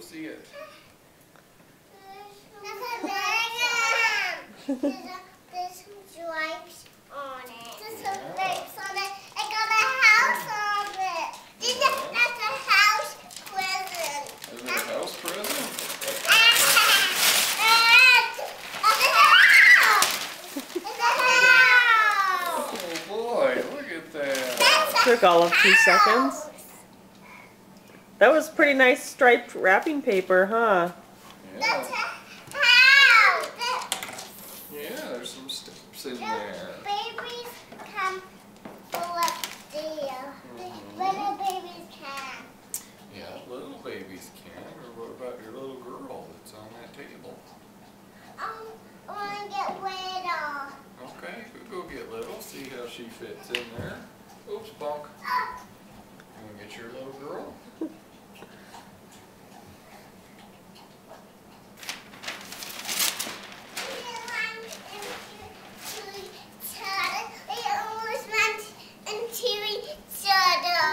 see it. There's some stripes on it. There's some stripes on it. I got a house on it. That's a house present. Is it a house present? Oh boy, look at that. Took all of 2 seconds. That was pretty nice striped wrapping paper, huh? That's Yeah, a house. yeah, there's some steps in there. Babies can go up there. Little babies can. Yeah, little babies can. Or what about your little girl that's on that table? I want to get little. Okay, we'll go get little, see how she fits in there. Oops, bonk. You want to get your little girl?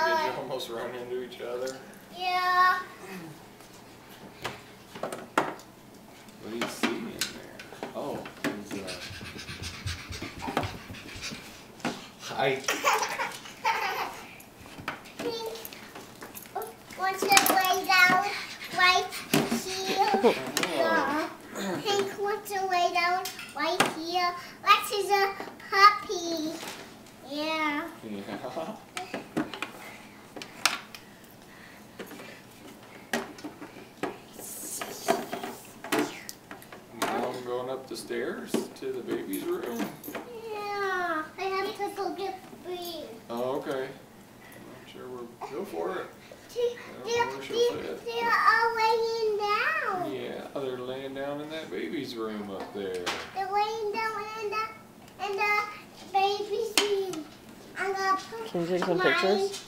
Did you almost run into each other? Yeah. What do you see in there? Oh, there's hi. Want to lay down right here? Pink wants to lay down right here. Lex is a puppy. Yeah. Yeah. Now I'm going up the stairs to the baby's room. Yeah. I have to go get food. Oh, okay. I'm not sure we'll go for it. They're all laying down. Yeah, they're laying down in that baby's room up there. They're laying down in the baby's room. I'm gonna put Can you take some pictures?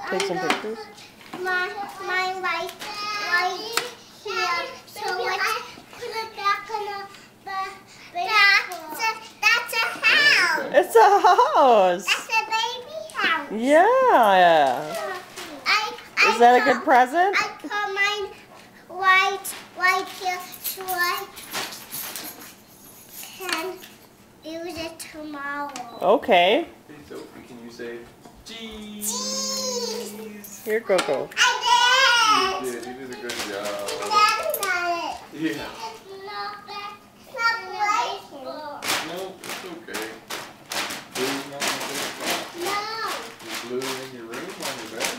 Take some pictures? Mine right here. So let's put it back on the that's a house. It's a house. That's a baby house. Yeah. Is that a good present? I put mine right here so I can use it tomorrow. Okay. Hey Sophie, can you say cheese? Here, Coco. I You did. You did a good job. That's not it. Yeah. It's not playful. No, it's okay. Blue's not in a good spot. No. Is Blue in your room on your bed?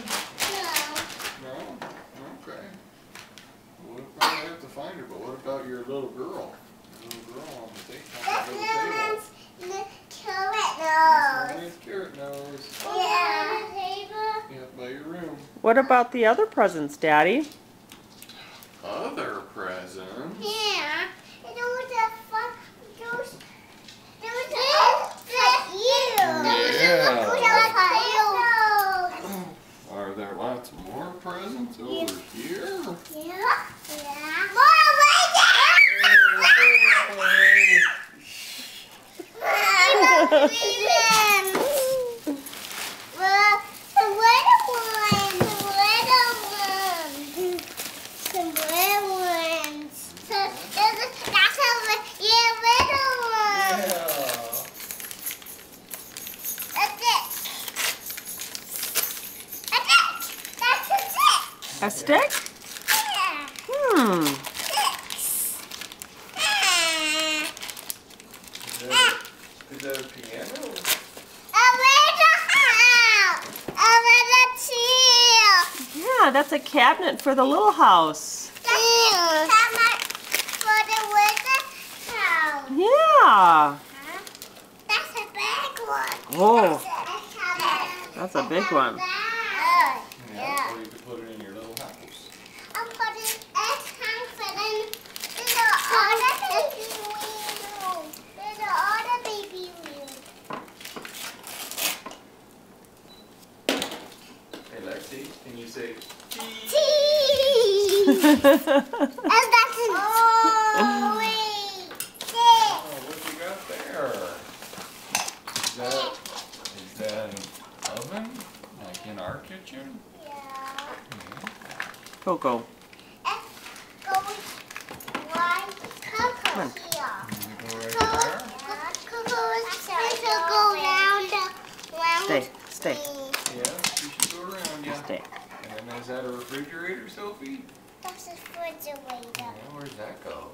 No. No? Okay. Well, we'll probably have to find her, but what about your little girl? Your little girl on the table. That's the carrot nose. Nice carrot nose. Yeah. Yeah, by your room. What about the other presents, Daddy? Other presents? Yeah. There was a fun. There was for you. Yeah. For you. Are there lots more presents over here? Yeah. More A stick? Hmm. Is that a piano? Yeah, that's a cabinet for the little house. Yeah. That's a big one. Oh, that's a big one. Yeah. Or you could put it in your little house. I'm putting X confident. There's an other baby wheel. There's an other baby wheel. Hey Lexi, can you say cheese? Cheese. And that's an wait. Oh, what you got there? Is that an oven? Like in our kitchen? Yeah. Coco. Come on. Here. Does it go right Coco, there? Coco is supposed to go round Stay, stay. me. Yeah, you should go around, yeah. Stay. And then is that a refrigerator, Sophie? That's a refrigerator. Yeah, where's that go?